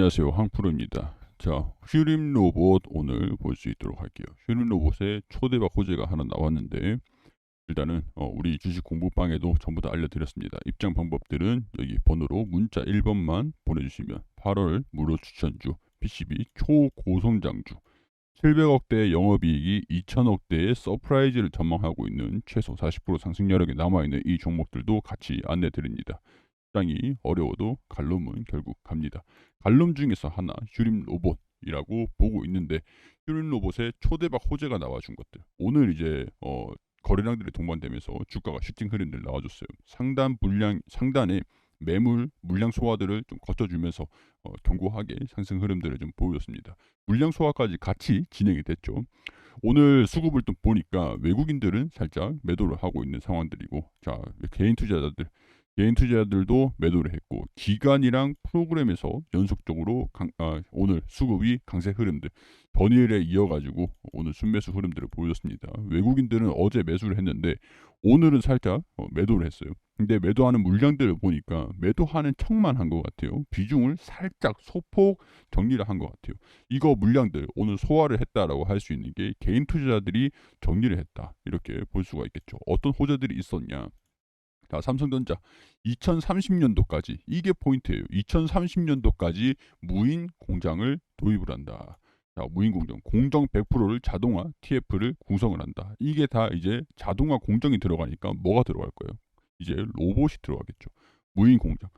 안녕하세요. 황프로입니다. 자, 휴림 로봇 오늘 볼 수 있도록 할게요. 휴림 로봇의 초대박 호재가 하나 나왔는데 일단은 우리 주식 공부방에도 전부 다 알려드렸습니다. 입장 방법들은 여기 번호로 문자 1번만 보내주시면 8월 무료 추천주 PCB 초고성장주 700억대의 영업이익이 2천억대의 서프라이즈를 전망하고 있는 최소 40% 상승 여력이 남아있는 이 종목들도 같이 안내드립니다. 시장이 어려워도 갈룸은 결국 갑니다. 갈룸 중에서 하나 휴림 로봇이라고 보고 있는데 휴림 로봇의 초대박 호재가 나와준 것들 오늘 이제 거래량들이 동반되면서 주가가 슈팅 흐름들 나와줬어요. 상단의 매물 물량 소화들을 좀 거쳐주면서 견고하게 상승 흐름들을 좀 보여줬습니다. 물량 소화까지 같이 진행이 됐죠. 오늘 수급을 또 보니까 외국인들은 살짝 매도를 하고 있는 상황들이고, 자, 개인 투자자들도 매도를 했고, 기관이랑 프로그램에서 연속적으로 오늘 수급이 강세 흐름들 전일에 이어가지고 오늘 순매수 흐름들을 보여줬습니다. 외국인들은 어제 매수를 했는데 오늘은 살짝 매도를 했어요. 근데 매도하는 물량들을 보니까 매도하는 척만 한 것 같아요. 비중을 살짝 소폭 정리를 한 것 같아요. 이거 물량들 오늘 소화를 했다라고 할 수 있는 게 개인 투자자들이 정리를 했다, 이렇게 볼 수가 있겠죠. 어떤 호재들이 있었냐. 자, 삼성전자 2030년도까지 이게 포인트예요. 2030년도까지 무인 공장을 도입을 한다. 자, 무인 공정 100%를 자동화 TF를 구성을 한다. 이게 다 이제 자동화 공정이 들어가니까 뭐가 들어갈 거예요? 이제 로봇이 들어가겠죠. 무인 공장.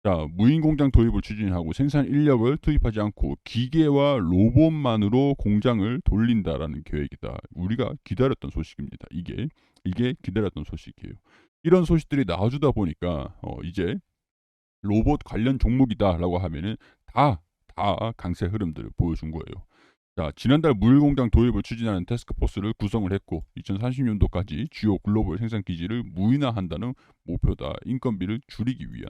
자, 무인 공장 도입을 추진하고 생산 인력을 투입하지 않고 기계와 로봇만으로 공장을 돌린다라는 계획이다. 우리가 기다렸던 소식입니다. 이게 기다렸던 소식이에요. 이런 소식들이 나와주다 보니까 이제 로봇 관련 종목이다라고 하면은 다 강세 흐름들을 보여준 거예요. 자, 지난달 무일공장 도입을 추진하는 태스크포스를 구성을 했고 2030년도까지 주요 글로벌 생산 기지를 무인화한다는 목표다. 인건비를 줄이기 위한.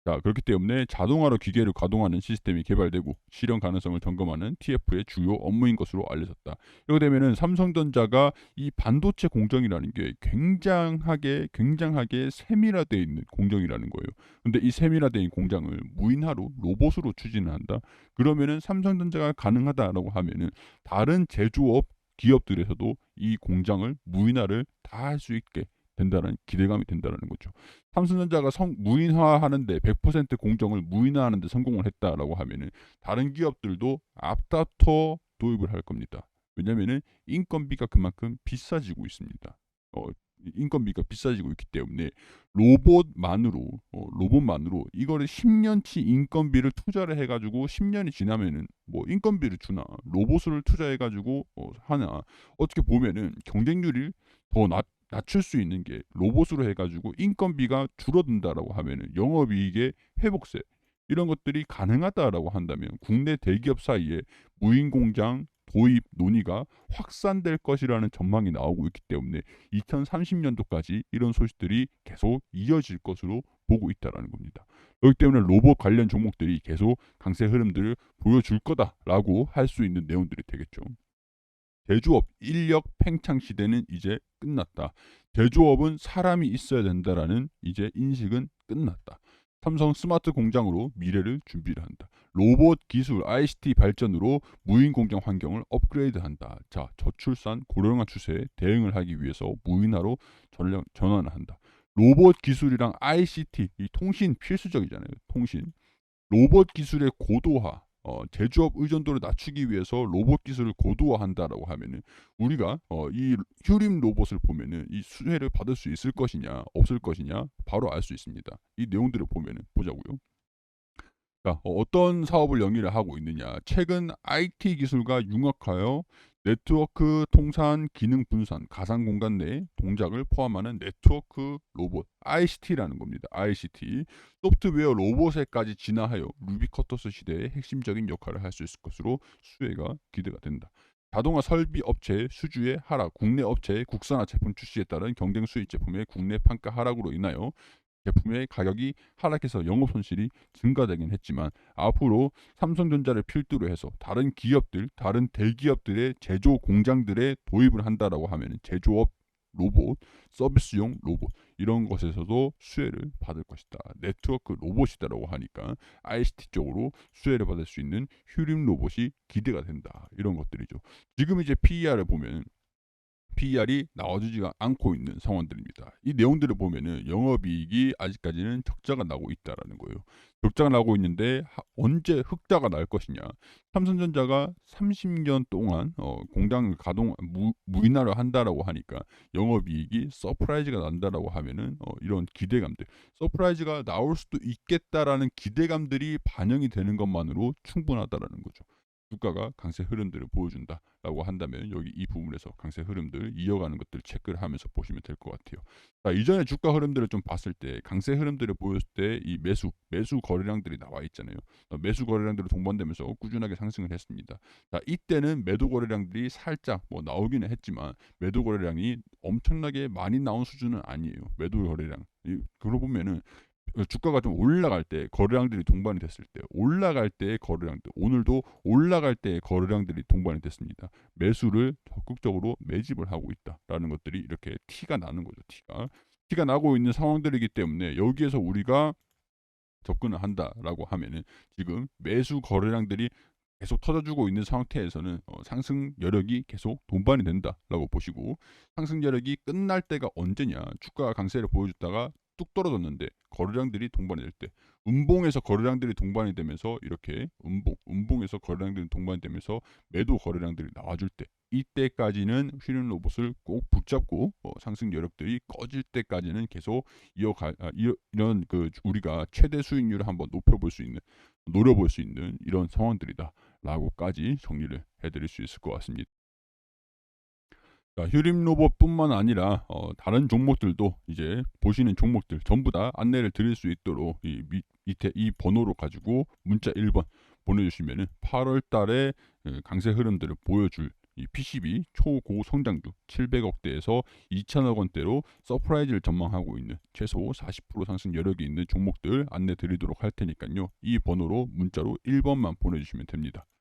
자, 그렇기 때문에 자동화로 기계를 가동하는 시스템이 개발되고 실현 가능성을 점검하는 TF의 주요 업무인 것으로 알려졌다. 이렇게 되면은 삼성전자가 이 반도체 공정이라는 게 굉장하게 세밀화되어 있는 공정이라는 거예요. 근데 이 세밀화된 공장을 무인화로 로봇으로 추진을 한다. 그러면은 삼성전자가 가능하다라고 하면은 다른 제조업 기업들에서도 이 공장을 무인화를 다 할 수 있게 된다는 기대감이 된다는 거죠. 삼성전자가 무인화하는데 100% 공정을 무인화하는데 성공을 했다라고 하면은 다른 기업들도 앞다퉈 도입을 할 겁니다. 왜냐면은 인건비가 그만큼 비싸지고 있습니다. 인건비가 비싸지고 있기 때문에 로봇만으로 이거를 10년치 인건비를 투자를 해가지고 10년이 지나면은 뭐 인건비를 주나 로봇을 투자해가지고 하나, 어떻게 보면은 경쟁률이 더 낮출 수 있는 게 로봇으로 해가지고 인건비가 줄어든다라고 하면은 영업이익의 회복세 이런 것들이 가능하다라고 한다면 국내 대기업 사이에 무인 공장 도입 논의가 확산될 것이라는 전망이 나오고 있기 때문에 2030년도까지 이런 소식들이 계속 이어질 것으로 보고 있다라는 겁니다. 그렇기 때문에 로봇 관련 종목들이 계속 강세 흐름들을 보여줄 거다라고 할 수 있는 내용들이 되겠죠. 제조업 인력 팽창 시대는 이제 끝났다. 제조업은 사람이 있어야 된다라는 이제 인식은 끝났다. 삼성 스마트 공장으로 미래를 준비를 한다. 로봇 기술 ICT 발전으로 무인 공장 환경을 업그레이드한다. 자, 저출산 고령화 추세에 대응을 하기 위해서 무인화로 전환을 한다. 로봇 기술이랑 ICT, 이 통신 필수적이잖아요. 통신. 로봇 기술의 고도화, 제조업 의존도를 낮추기 위해서 로봇 기술을 고도화한다라고 하면은 우리가 이 휴림 로봇을 보면은 이 수혜를 받을 수 있을 것이냐 없을 것이냐 바로 알 수 있습니다. 이 내용들을 보면은 보자고요. 자, 어떤 사업을 영위를 하고 있느냐. 최근 IT 기술과 융합하여 네트워크 통산 기능 분산 가상 공간 내 동작을 포함하는 네트워크 로봇 ICT라는 겁니다. ICT 소프트웨어 로봇에까지 진화하여 루비커터스 시대의 핵심적인 역할을 할 수 있을 것으로 수혜가 기대가 된다. 자동화 설비 업체의 수주의 하락, 국내 업체의 국산화 제품 출시에 따른 경쟁 수입 제품의 국내 판가 하락으로 인하여 제품의 가격이 하락해서 영업 손실이 증가되긴 했지만 앞으로 삼성전자를 필두로 해서 다른 대기업들의 제조 공장들에 도입을 한다라고 하면 제조업 로봇, 서비스용 로봇 이런 것에서도 수혜를 받을 것이다. 네트워크 로봇이다라고 하니까 ICT 쪽으로 수혜를 받을 수 있는 휴림 로봇이 기대가 된다. 이런 것들이죠. 지금 이제 PER을 보면 PER이 나와주지가 않고 있는 상황들입니다. 이 내용들을 보면은 영업이익이 아직까지는 적자가 나고 있다라는 거예요. 적자가 나고 있는데 언제 흑자가 날 것이냐. 삼성전자가 30년 동안 공장을 무인화를 한다라고 하니까 영업이익이 서프라이즈가 난다라고 하면은 이런 기대감들, 서프라이즈가 나올 수도 있겠다라는 기대감들이 반영이 되는 것만으로 충분하다라는 거죠. 주가가 강세 흐름들을 보여준다라고 한다면 여기 이 부분에서 강세 흐름들 이어가는 것들 체크를 하면서 보시면 될 것 같아요. 자, 이전에 주가 흐름들을 좀 봤을 때 강세 흐름들을 보였을 때 이 매수 거래량들이 나와 있잖아요. 매수 거래량들이 동반되면서 꾸준하게 상승을 했습니다. 자, 이때는 매도 거래량들이 살짝 뭐 나오기는 했지만 매도 거래량이 엄청나게 많이 나온 수준은 아니에요. 매도 거래량. 그러고 보면은 주가가 좀 올라갈 때 거래량들이 동반이 됐을 때 올라갈 때의 거래량들, 오늘도 올라갈 때의 거래량들이 동반이 됐습니다. 매수를 적극적으로 매집을 하고 있다라는 것들이 이렇게 티가 나는 거죠. 티가 나고 있는 상황들이기 때문에 여기에서 우리가 접근을 한다라고 하면은 지금 매수 거래량들이 계속 터져주고 있는 상태에서는 상승 여력이 계속 동반이 된다라고 보시고, 상승 여력이 끝날 때가 언제냐, 주가가 강세를 보여줬다가 뚝 떨어졌는데 거래량들이 동반이 될 때, 음봉에서 거래량들이 동반이 되면서 이렇게 음봉에서 거래량들이 동반이 되면서 매도 거래량들이 나와줄 때, 이때까지는 휘는 로봇을 꼭 붙잡고 상승 여력들이 꺼질 때까지는 계속 이런 그 우리가 최대 수익률을 한번 노려볼 수 있는 이런 상황들이다라고까지 정리를 해드릴 수 있을 것 같습니다. 자, 휴림 로봇뿐만 아니라 다른 종목들도 이제 보시는 종목들 전부 다 안내를 드릴 수 있도록 밑에 이 번호로 가지고 문자 1번 보내주시면은 8월 달에 강세 흐름들을 보여줄 이 PCB 초고 성장주 700억대에서 2천억 원대로 서프라이즈를 전망하고 있는 최소 40% 상승 여력이 있는 종목들 안내 드리도록 할 테니까요. 이 번호로 문자로 1번만 보내주시면 됩니다.